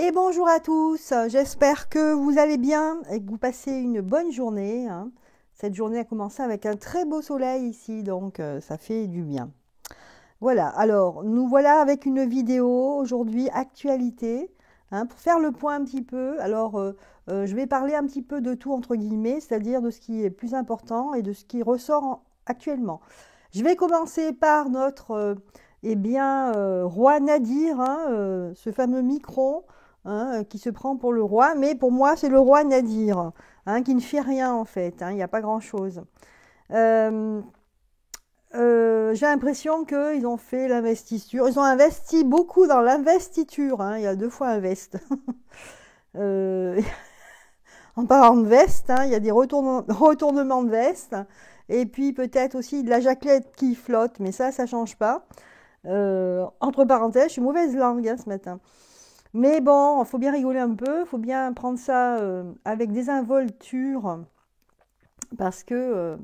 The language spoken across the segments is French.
Et bonjour à tous, j'espère que vous allez bien et que vous passez une bonne journée, hein. Cette journée a commencé avec un très beau soleil ici, donc ça fait du bien. Voilà, alors nous voilà avec une vidéo aujourd'hui, actualité, hein, pour faire le point un petit peu. Alors je vais parler un petit peu de tout entre guillemets, c'est-à-dire de ce qui est plus important et de ce qui ressort actuellement. Je vais commencer par notre roi Nadir, hein, ce fameux Micron, hein, qui se prend pour le roi, mais pour moi c'est le roi Nadir, hein, qui ne fait rien en fait, hein, il n'y a pas grand-chose. Euh, j'ai l'impression qu'ils ont fait l'investiture, ils ont investi beaucoup dans l'investiture, hein, il y a deux fois invest. Euh, En parlant de veste, hein, il y a des retournements de veste, et puis peut-être aussi de la jaquette qui flotte, mais ça change pas. Entre parenthèses, je suis mauvaise langue, hein, ce matin. Mais bon, il faut bien rigoler un peu, il faut bien prendre ça avec désinvolture, parce que, euh,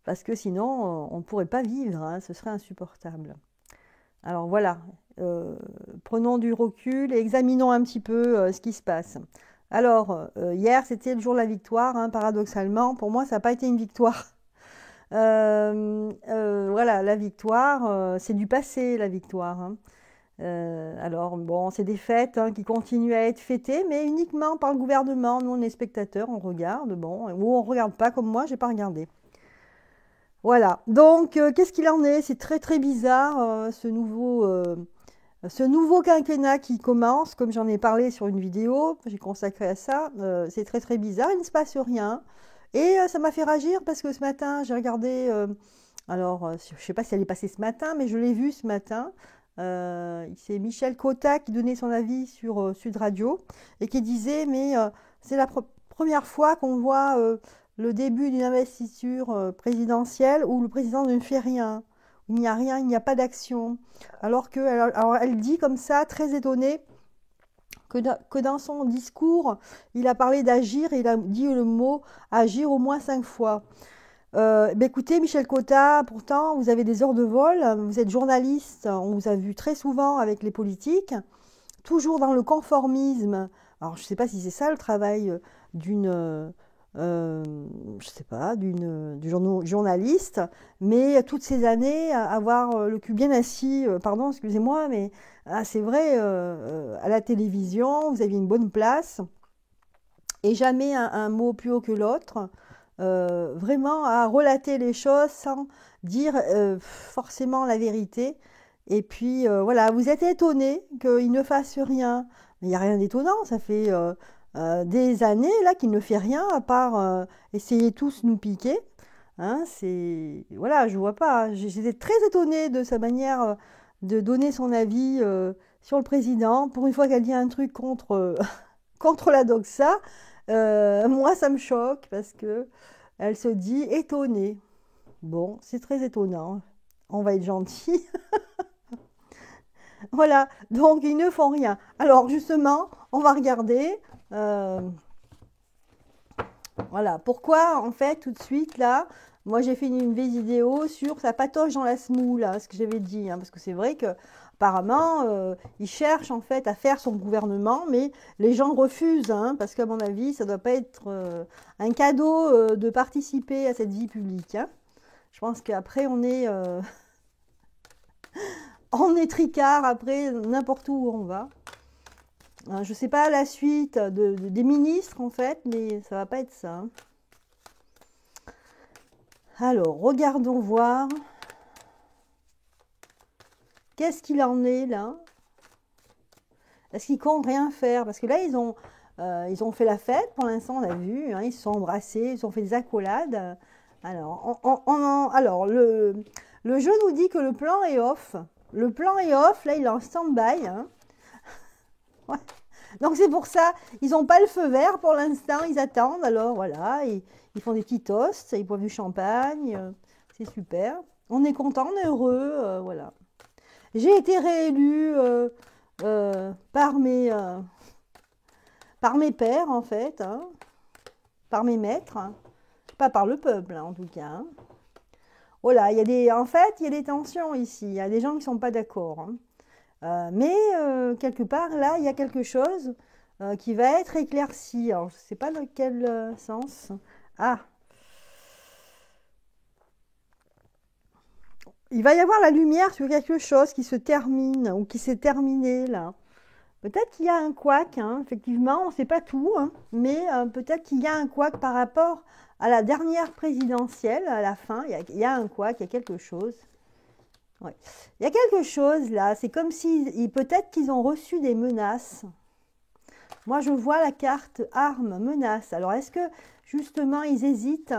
parce que sinon, on ne pourrait pas vivre, hein, ce serait insupportable. Alors voilà, euh, prenons du recul et examinons un petit peu ce qui se passe. Alors, hier, c'était le jour de la victoire, hein, paradoxalement. Pour moi, ça n'a pas été une victoire. Voilà, la victoire, c'est du passé, la victoire, hein. Alors, bon, c'est des fêtes, hein, qui continuent à être fêtées, mais uniquement par le gouvernement. Nous, on est spectateurs, on regarde, bon, ou on ne regarde pas comme moi, j'ai pas regardé. Voilà, donc, qu'est-ce qu'il en est? C'est très très bizarre, ce nouveau quinquennat qui commence, comme j'en ai parlé sur une vidéo, j'ai consacré à ça, c'est très très bizarre, il ne se passe rien. Et ça m'a fait réagir parce que ce matin, j'ai regardé, je ne sais pas si elle est passée ce matin, mais je l'ai vue ce matin. C'est Michel Cotta qui donnait son avis sur Sud Radio et qui disait, mais c'est la première fois qu'on voit le début d'une investiture présidentielle où le président ne fait rien. Il n'y a rien, il n'y a pas d'action. Alors elle dit comme ça, très étonnée, que dans son discours, il a parlé d'agir et il a dit le mot agir au moins 5 fois. Écoutez, Michel Cotta, pourtant, vous avez des heures de vol, vous êtes journaliste, on vous a vu très souvent avec les politiques, toujours dans le conformisme. Alors, je ne sais pas si c'est ça le travail d'une, euh, je sais pas, du journaliste, mais toutes ces années, avoir le cul bien assis, pardon, excusez-moi, mais c'est vrai, à la télévision, vous aviez une bonne place, et jamais un mot plus haut que l'autre, vraiment à relater les choses sans dire forcément la vérité. Et puis voilà, vous êtes étonné qu'il ne fasse rien. Mais il n'y a rien d'étonnant, ça fait des années là qu'il ne fait rien à part essayer tous nous piquer. Hein, c'est voilà, je vois pas. J'étais très étonnée de sa manière de donner son avis sur le président. Pour une fois qu'elle dit un truc contre contre la doxa, moi ça me choque parce que elle se dit étonnée. Bon, c'est très étonnant. On va être gentil. Voilà, donc ils ne font rien. Alors justement, on va regarder. euh, voilà, pourquoi en fait tout de suite là, moi j'ai fait une vidéo sur sa patoche dans la semoule, là, ce que j'avais dit, hein, parce que c'est vrai que apparemment il cherche en fait à faire son gouvernement, mais les gens refusent, hein, parce qu'à mon avis ça doit pas être un cadeau de participer à cette vie publique, hein. Je pense qu'après on est tricard après n'importe où on va. Hein, je sais pas la suite des ministres en fait, mais ça va pas être ça, hein. Alors, regardons voir. Qu'est-ce qu'il en est là? Est-ce qu'ils comptent rien faire? Parce que là, ils ont fait la fête, pour l'instant, on a vu, hein, ils se sont embrassés, ils ont fait des accolades. Alors, alors le jeu nous dit que le plan est off. Le plan est off, là, il est en stand-by, hein. Ouais. Donc, c'est pour ça, ils n'ont pas le feu vert pour l'instant, ils attendent. Alors, voilà, ils font des petits toasts, ils boivent du champagne, c'est super. On est content, on est heureux, voilà. J'ai été réélue par mes pairs, en fait, hein, par mes maîtres, hein, pas par le peuple, hein, en tout cas, hein. Voilà, en fait, il y a des tensions ici, il y a des gens qui ne sont pas d'accord, hein. Quelque part, là, il y a quelque chose qui va être éclairci. Alors, je ne sais pas dans quel sens. Ah, il va y avoir la lumière sur quelque chose qui se termine ou qui s'est terminé là. Peut-être qu'il y a un couac, hein, effectivement, on ne sait pas tout, hein, mais peut-être qu'il y a un couac par rapport à la dernière présidentielle, à la fin, il y a un couac, il y a quelque chose. Ouais. Il y a quelque chose là, c'est comme si peut-être qu'ils ont reçu des menaces. Moi, je vois la carte armes, menaces. Alors, est-ce que justement ils hésitent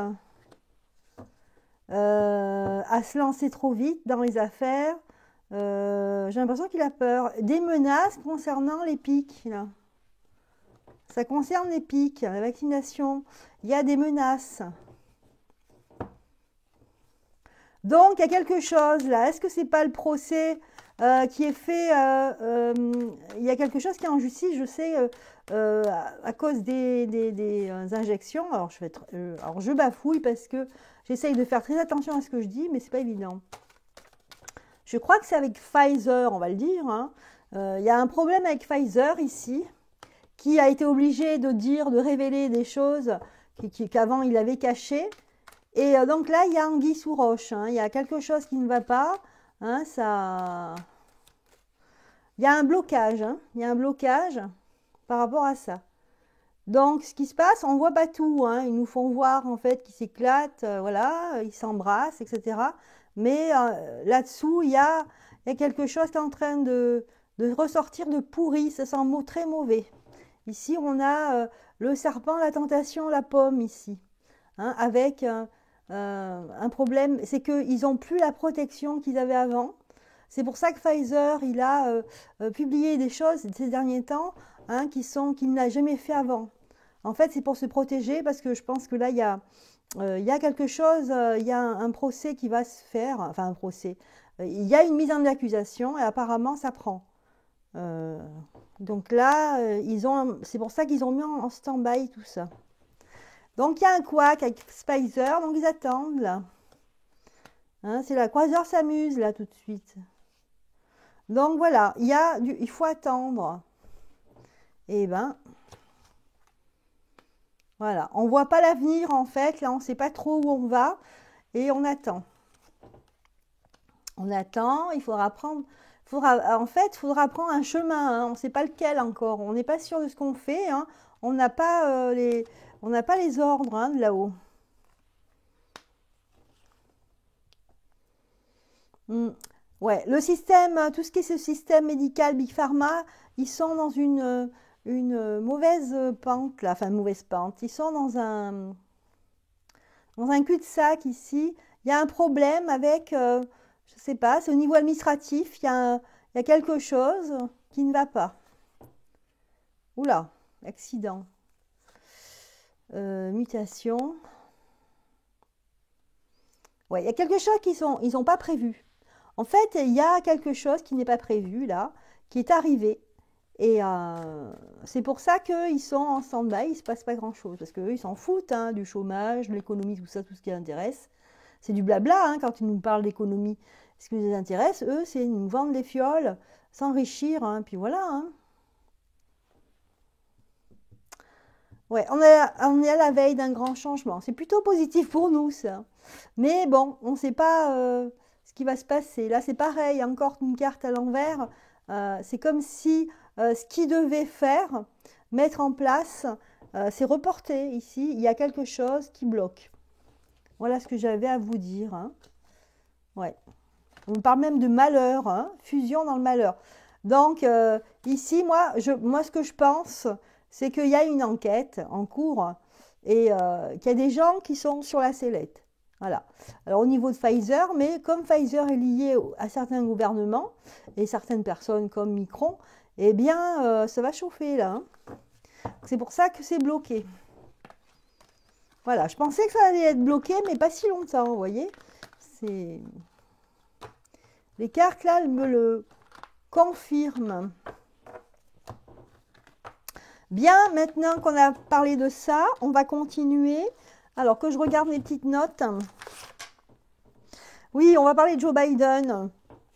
à se lancer trop vite dans les affaires? J'ai l'impression qu'il a peur. Des menaces concernant les pics, là. Ça concerne les pics, la vaccination. Il y a des menaces. Donc, il y a quelque chose là. Est-ce que c'est pas le procès qui est fait il y a quelque chose qui est en justice, je sais, à cause des injections. Alors, alors, je bafouille parce que j'essaye de faire très attention à ce que je dis, mais c'est pas évident. Je crois que c'est avec Pfizer, on va le dire. Hein. Il y a un problème avec Pfizer ici, qui a été obligé de dire, de révéler des choses qu'avant il avait cachées. Et donc là, il y a anguille sous roche. Hein. Il y a quelque chose qui ne va pas. Hein, ça... Il y a un blocage. Hein. Il y a un blocage par rapport à ça. Donc, ce qui se passe, on ne voit pas tout. Hein. Ils nous font voir, en fait, qu'ils s'éclatent, voilà, ils s'embrassent, etc. Mais là-dessous, il y a quelque chose qui est en train de ressortir de pourri. Ça sent très mauvais. Ici, on a le serpent, la tentation, la pomme, ici. Hein, avec un problème, c'est qu'ils n'ont plus la protection qu'ils avaient avant. C'est pour ça que Pfizer, il a publié des choses ces derniers temps hein, qu'il n'a jamais fait avant. En fait, c'est pour se protéger parce que je pense que là, il y a quelque chose, il y a un procès qui va se faire, enfin un procès. Il y a une mise en accusation et apparemment, ça prend. Donc là, c'est pour ça qu'ils ont mis en stand-by tout ça. Donc il y a un couac avec Pfizer, donc ils attendent là. Hein, c'est la croiseur s'amuse là tout de suite. Donc voilà, il faut attendre. Et ben, voilà, on voit pas l'avenir en fait, là on sait pas trop où on va et on attend. On attend, il faudra prendre, en fait, il faudra prendre un chemin, hein, on ne sait pas lequel encore, on n'est pas sûr de ce qu'on fait, hein, on n'a pas les ordres hein, de là-haut. Ouais, le système, tout ce qui est ce système médical Big Pharma, ils sont dans une mauvaise pente, là, enfin mauvaise pente. Ils sont dans un cul-de-sac ici. Il y a un problème avec, je ne sais pas, c'est au niveau administratif, il y a quelque chose qui ne va pas. Oula, accident. Mutation. Ouais, il y a quelque chose ils n'ont pas prévu. En fait, il y a quelque chose qui n'est pas prévu là, qui est arrivé. Et c'est pour ça qu'ils sont en stand-by, il ne se passe pas grand-chose. Parce qu'eux, ils s'en foutent hein, du chômage, de l'économie, tout ça, tout ce qui les intéresse. C'est du blabla hein, quand ils nous parlent d'économie. Ce qui les intéresse, eux, c'est nous vendre des fioles, s'enrichir, hein, puis voilà. Hein. Ouais, on est à la veille d'un grand changement. C'est plutôt positif pour nous, ça. Mais bon, on ne sait pas ce qui va se passer. Là, c'est pareil, encore une carte à l'envers. C'est comme si ce qu'ils devaient faire, mettre en place, c'est reporté ici. Il y a quelque chose qui bloque. Voilà ce que j'avais à vous dire. Hein. Ouais. On parle même de malheur, hein, fusion dans le malheur. Donc, ici, moi, ce que je pense, c'est qu'il y a une enquête en cours et qu'il y a des gens qui sont sur la sellette. Voilà. Alors, au niveau de Pfizer, mais comme Pfizer est lié à certains gouvernements et certaines personnes comme Micron, eh bien, ça va chauffer là. Hein. C'est pour ça que c'est bloqué. Voilà, je pensais que ça allait être bloqué, mais pas si longtemps, vous voyez. Les cartes là, elles me le confirment. Bien, maintenant qu'on a parlé de ça, on va continuer. Alors que je regarde mes petites notes. Oui, on va parler de Joe Biden.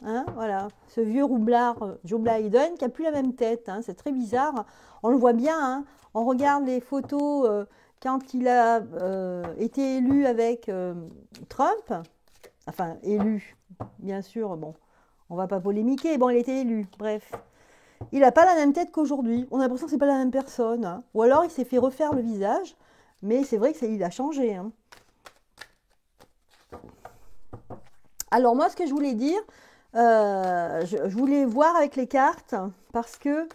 Hein, voilà, ce vieux roublard Joe Biden qui a plus la même tête. Hein, c'est très bizarre. On le voit bien. Hein, on regarde les photos quand il a été élu avec Trump. Enfin, élu, bien sûr. Bon, on va pas polémiquer. Bon, il a été élu. Bref. Il n'a pas la même tête qu'aujourd'hui. On a l'impression que c'est pas la même personne. Hein. Ou alors il s'est fait refaire le visage. Mais c'est vrai qu'il a changé. Hein. Alors moi, ce que je voulais dire, je voulais voir avec les cartes parce que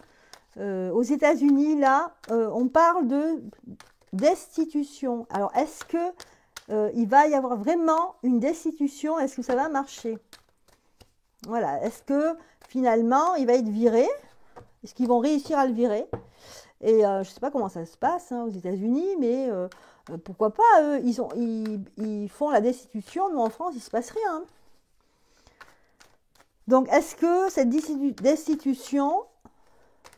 aux États-Unis, là, on parle de destitution. Alors, est-ce que il va y avoir vraiment une destitution? Est-ce que ça va marcher? Voilà. Est-ce que finalement, il va être viré? Est-ce qu'ils vont réussir à le virer? Et je ne sais pas comment ça se passe hein, aux États-Unis, mais pourquoi pas? Eux, ils font la destitution. Nous, en France, il ne se passe rien. Donc, est-ce que cette destitution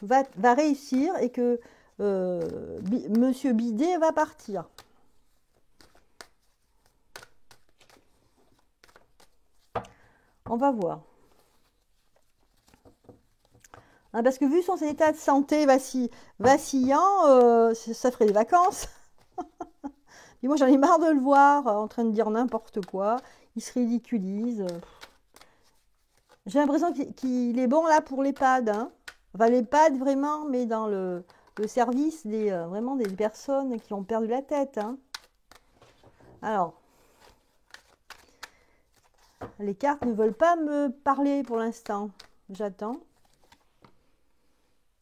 va réussir et que Monsieur Bidet va partir? On va voir. Hein, parce que vu son état de santé vacillant, ça ferait des vacances. Et moi, j'en ai marre de le voir en train de dire n'importe quoi. Il se ridiculise. J'ai l'impression qu'il est bon là pour l'EHPAD. Hein. Enfin, l'EHPAD vraiment, mais dans le service vraiment des personnes qui ont perdu la tête. Hein. Alors, les cartes ne veulent pas me parler pour l'instant. J'attends.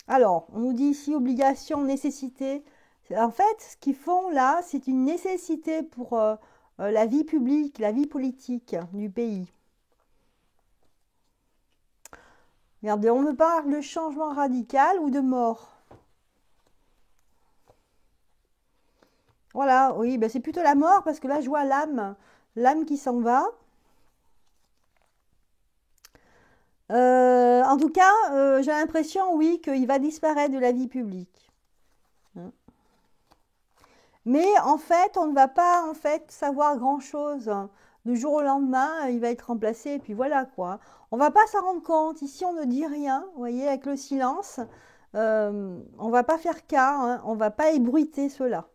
Alors, on nous dit ici obligation, nécessité. En fait, ce qu'ils font là, c'est une nécessité pour la vie publique, la vie politique du pays. Regardez, on me parle de changement radical ou de mort. Voilà, oui, ben c'est plutôt la mort parce que là, je vois l'âme qui s'en va. En tout cas, j'ai l'impression, oui, qu'il va disparaître de la vie publique. Hein. Mais en fait, on ne va pas en fait savoir grand-chose. Du jour au lendemain, il va être remplacé et puis voilà quoi. On va pas s'en rendre compte. Ici, on ne dit rien. Vous voyez, avec le silence, on va pas faire cas. Hein, on va pas ébruiter cela.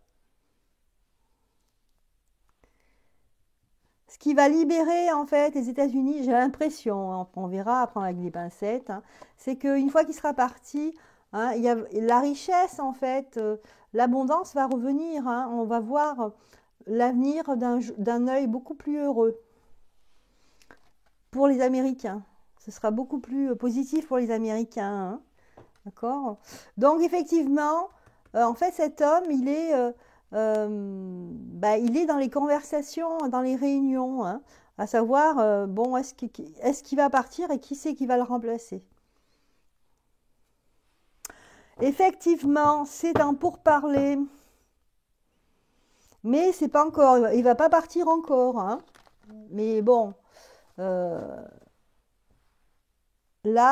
Ce qui va libérer en fait les États-Unis, j'ai l'impression, hein, on verra après avec des pincettes, hein, c'est qu'une fois qu'il sera parti, hein, il y a la richesse en fait, l'abondance va revenir. Hein, on va voir l'avenir d'un œil beaucoup plus heureux pour les Américains. Ce sera beaucoup plus positif pour les Américains. Hein, d'accord? Donc effectivement, en fait cet homme, il est dans les conversations, dans les réunions, hein, à savoir, bon, est-ce qu'il va partir et qui c'est qui va le remplacer? Effectivement, c'est un pourparler, mais c'est pas encore, il va pas partir encore, hein. Mais bon, là,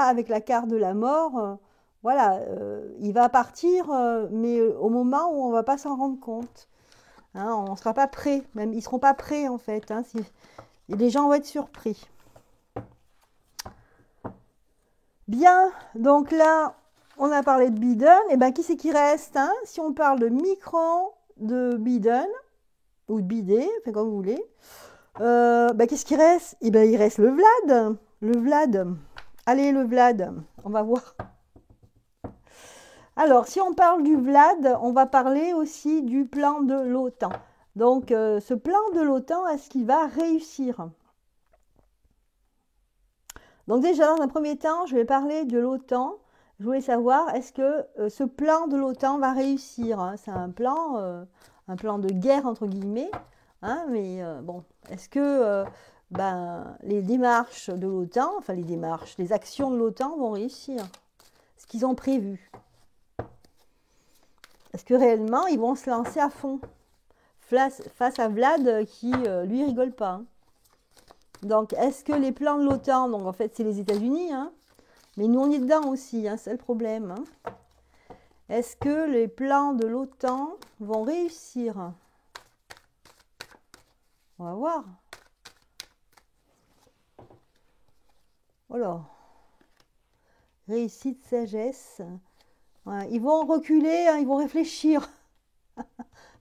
avec la carte de la mort, voilà, il va partir, mais au moment où on va pas s'en rendre compte. Hein, on ne sera pas prêt, même ils ne seront pas prêts en fait. Hein, et les gens vont être surpris. Bien, donc là, on a parlé de Biden. Et bien, qui c'est qui reste hein? Si on parle de Micron, de Biden, ou de Bidet, enfin comme vous voulez, qu'est-ce qui reste? Et bien, il reste le Vlad. Le Vlad. Allez, le Vlad, on va voir. Alors, si on parle du Vlad, on va parler aussi du plan de l'OTAN. Donc, ce plan de l'OTAN, est-ce qu'il va réussir? Donc déjà, dans un premier temps, je vais parler de l'OTAN. Je voulais savoir, est-ce que ce plan de l'OTAN va réussir? Hein? C'est un plan de guerre, entre guillemets. Hein, mais bon, est-ce que les démarches de l'OTAN, enfin les actions de l'OTAN vont réussir? Ce qu'ils ont prévu? Est-ce que réellement, ils vont se lancer à fond face à Vlad qui, lui, rigole pas. Hein. Donc, est-ce que les plans de l'OTAN, donc en fait, c'est les États-Unis, hein, mais nous, on est dedans aussi, hein, c'est le problème. Hein. Est-ce que les plans de l'OTAN vont réussir? On va voir. Voilà. Réussite, sagesse. Ouais, ils vont reculer, hein, ils vont réfléchir.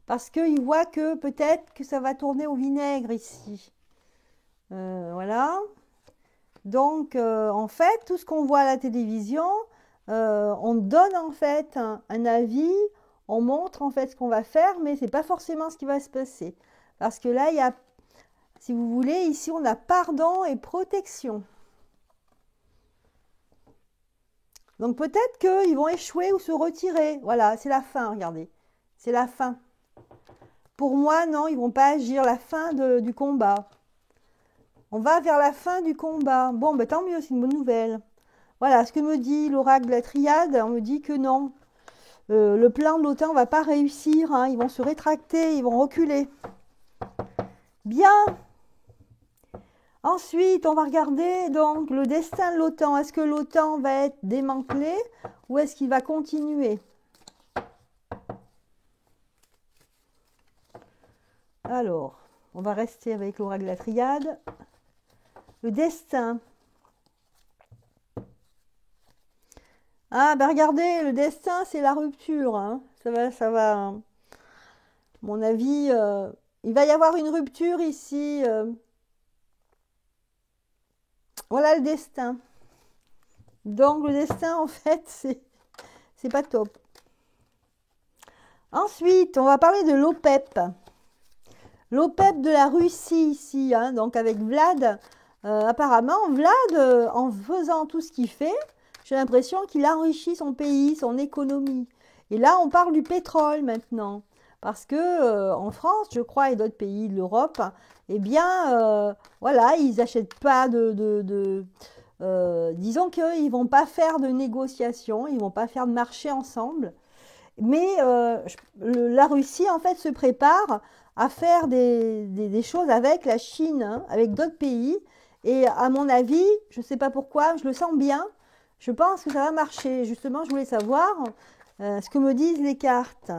Parce qu'ils voient que peut-être que ça va tourner au vinaigre ici. Voilà. Donc, en fait, tout ce qu'on voit à la télévision, on donne en fait un avis, on montre en fait ce qu'on va faire, mais c'est pas forcément ce qui va se passer. Parce que là, il y a, si vous voulez, ici, on a pardon et protection. Donc peut-être qu'ils vont échouer ou se retirer. Voilà, c'est la fin, regardez. C'est la fin. Pour moi, non, ils vont pas agir. La fin du combat. On va vers la fin du combat. Bon, ben, tant mieux, c'est une bonne nouvelle. Voilà, ce que me dit l'oracle de la triade, on me dit que non. Le plan de l'OTAN va pas réussir, hein. Ils vont se rétracter, ils vont reculer. Bien. Ensuite, on va regarder donc le destin de l'OTAN. Est-ce que l'OTAN va être démantelé ou est-ce qu'il va continuer? Alors, on va rester avec l'oracle de la triade. Le destin. Ah, ben regardez, le destin, c'est la rupture, hein. Ça va. À mon avis, il va y avoir une rupture ici. Voilà le destin. Donc, le destin, en fait, c'est pas top. Ensuite, on va parler de l'OPEP. L'OPEP de la Russie ici, hein, donc avec Vlad. Apparemment, Vlad, en faisant tout ce qu'il fait, j'ai l'impression qu'il enrichit son pays, son économie. Et là, on parle du pétrole maintenant. Parce que en France, je crois, et d'autres pays de l'Europe, eh bien, voilà, ils n'achètent pas disons qu'ils ne vont pas faire de négociations, ils ne vont pas faire de marché ensemble. Mais la Russie, en fait, se prépare à faire des choses avec la Chine, hein, avec d'autres pays. Et à mon avis, je ne sais pas pourquoi, je le sens bien. Je pense que ça va marcher. Justement, je voulais savoir ce que me disent les cartes.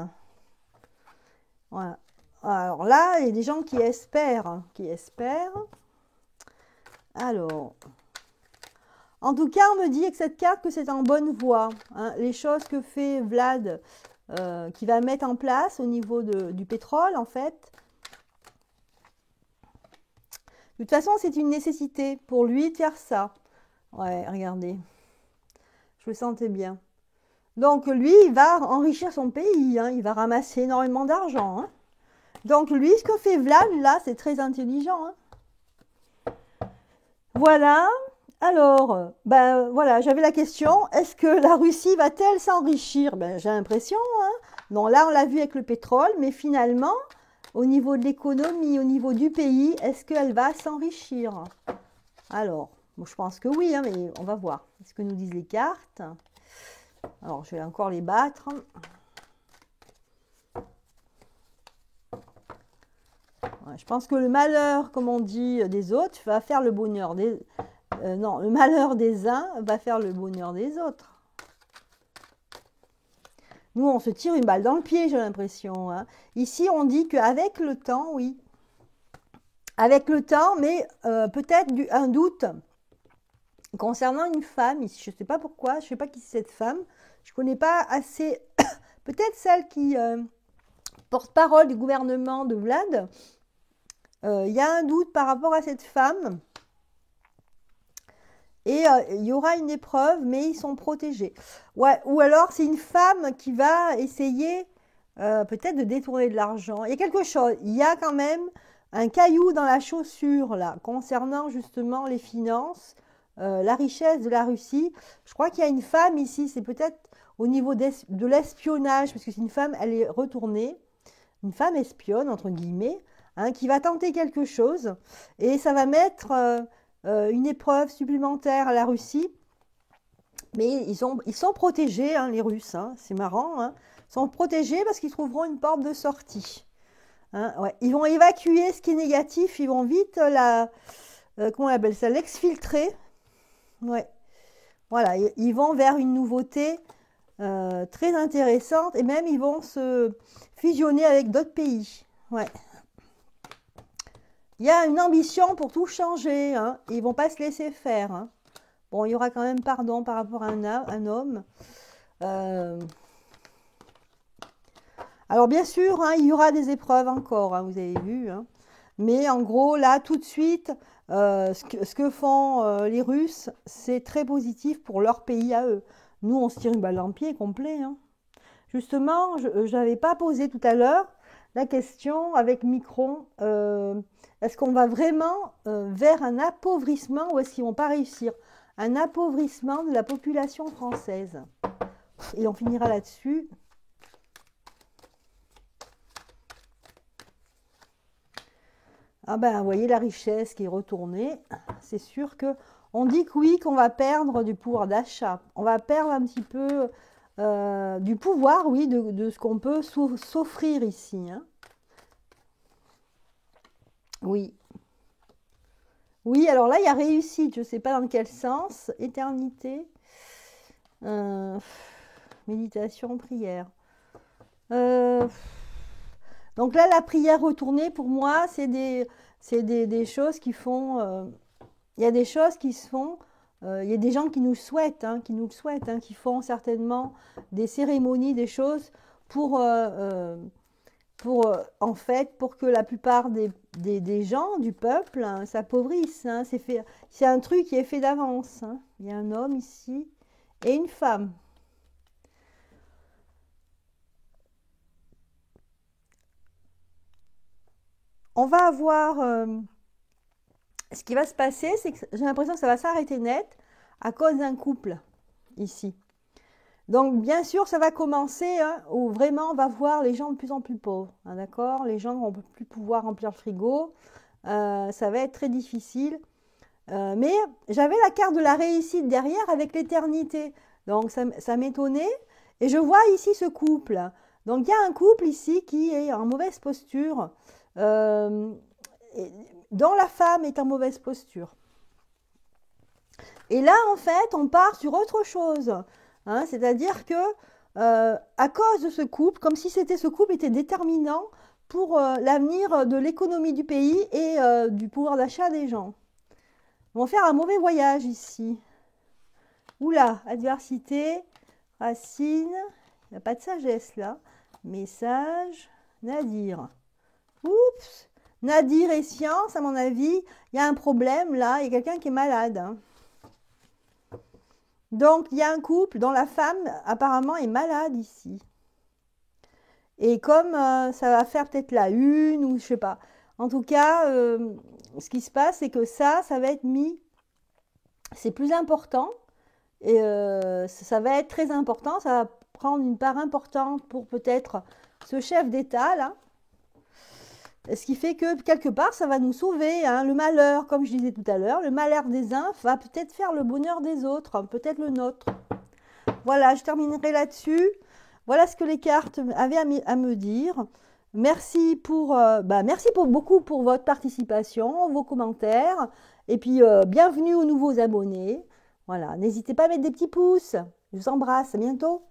Voilà. Alors là, il y a des gens qui espèrent, hein, qui espèrent. Alors, en tout cas, on me dit avec cette carte que c'est en bonne voie, hein. Les choses que fait Vlad, qui va mettre en place au niveau du pétrole, en fait. De toute façon, c'est une nécessité pour lui de faire ça. Ouais, regardez. Je le sentais bien. Donc, lui, il va enrichir son pays, hein. Il va ramasser énormément d'argent, hein. Donc, lui, ce que fait Vlad, là, c'est très intelligent, hein. Voilà. Alors, ben voilà, j'avais la question, est-ce que la Russie va-t-elle s'enrichir? Ben, j'ai l'impression, hein. Non, là, on l'a vu avec le pétrole, mais finalement, au niveau de l'économie, au niveau du pays, est-ce qu'elle va s'enrichir? Alors, bon, je pense que oui, hein, mais on va voir. Est-ce que nous disent les cartes? Alors, je vais encore les battre. Ouais, je pense que le malheur, comme on dit, des autres va faire le bonheur des... non, le malheur des uns va faire le bonheur des autres. Nous, on se tire une balle dans le pied, j'ai l'impression, hein. Ici, on dit qu'avec le temps, oui. Avec le temps, mais peut-être un doute concernant une femme. Ici, je ne sais pas pourquoi, je ne sais pas qui c'est cette femme. Je ne connais pas assez... peut-être celle qui porte-parole du gouvernement de Vlad. Il y a un doute par rapport à cette femme. Et il y aura une épreuve, mais ils sont protégés. Ouais, ou alors, c'est une femme qui va essayer peut-être de détourner de l'argent. Il y a quelque chose. Il y a quand même un caillou dans la chaussure, là, concernant justement les finances, la richesse de la Russie. Je crois qu'il y a une femme ici, c'est peut-être au niveau de l'espionnage, parce que c'est une femme, elle est retournée. Une femme espionne, entre guillemets, hein, qui va tenter quelque chose. Et ça va mettre... une épreuve supplémentaire à la Russie. Mais ils sont protégés, hein, les Russes. Hein, c'est marrant. Hein, ils sont protégés parce qu'ils trouveront une porte de sortie. Hein, ouais. Ils vont évacuer ce qui est négatif. Ils vont vite comment on appelle ça, l'exfiltrer. Ouais. Voilà, ils vont vers une nouveauté très intéressante. Et même, ils vont se fusionner avec d'autres pays. Ouais. Il y a une ambition pour tout changer, hein. Ils ne vont pas se laisser faire, hein. Bon, il y aura quand même pardon par rapport à un homme. Euh, Alors bien sûr, hein, il y aura des épreuves encore, hein, vous avez vu, hein. Mais en gros, là, tout de suite, ce que font les Russes, c'est très positif pour leur pays à eux. Nous, on se tire une balle dans le pied complet, hein. Justement, je n'avais pas posé tout à l'heure la question avec Micron, est-ce qu'on va vraiment vers un appauvrissement ou est-ce qu'ils vont pas réussir? Un appauvrissement de la population française. Et on finira là-dessus. Ah ben, vous voyez la richesse qui est retournée. C'est sûr que on dit que oui, qu'on va perdre du pouvoir d'achat. On va perdre un petit peu du pouvoir, oui, de ce qu'on peut s'offrir ici, hein. Oui. Oui, alors là, il y a réussite. Je ne sais pas dans quel sens. Éternité. Euh, méditation, prière. Euh, donc là, la prière retournée, pour moi, c'est des choses qui font. Il y a des choses qui se font. Il y a des gens qui nous souhaitent, hein, qui font certainement des cérémonies, des choses pour, en fait, pour que la plupart des gens, du peuple, hein, s'appauvrissent, hein. C'est un truc qui est fait d'avance, hein. Il y a un homme ici et une femme. On va avoir ce qui va se passer, c'est que j'ai l'impression que ça va s'arrêter net à cause d'un couple ici. Donc, bien sûr, ça va commencer, hein, où vraiment on va voir les gens de plus en plus pauvres, hein, d'accord? Les gens vont plus pouvoir remplir le frigo. Ça va être très difficile. Mais j'avais la carte de la réussite derrière avec l'éternité. Donc, ça m'étonnait. Et je vois ici ce couple. Donc, il y a un couple ici qui est en mauvaise posture. euh, dont la femme est en mauvaise posture. Et là, en fait, on part sur autre chose, hein, c'est-à-dire que à cause de ce couple, comme si ce couple était déterminant pour l'avenir de l'économie du pays et du pouvoir d'achat des gens. Ils vont faire un mauvais voyage ici. Oula, adversité, racine, il n'y a pas de sagesse là. Message, Nadir. Oups, Nadir et science, à mon avis, il y a un problème là, il y a quelqu'un qui est malade, hein. Donc, il y a un couple dont la femme apparemment est malade ici. Et comme ça va faire peut-être la une ou je sais pas. En tout cas, ce qui se passe, c'est que ça va être mis. C'est plus important. Et ça va être très important. Ça va prendre une part importante pour peut-être ce chef d'État là. Ce qui fait que quelque part, ça va nous sauver, hein. Le malheur, comme je disais tout à l'heure, le malheur des uns va peut-être faire le bonheur des autres, peut-être le nôtre. Voilà, je terminerai là-dessus. Voilà ce que les cartes avaient à me dire. Merci beaucoup pour votre participation, vos commentaires. Et puis, bienvenue aux nouveaux abonnés. Voilà, n'hésitez pas à mettre des petits pouces. Je vous embrasse, à bientôt.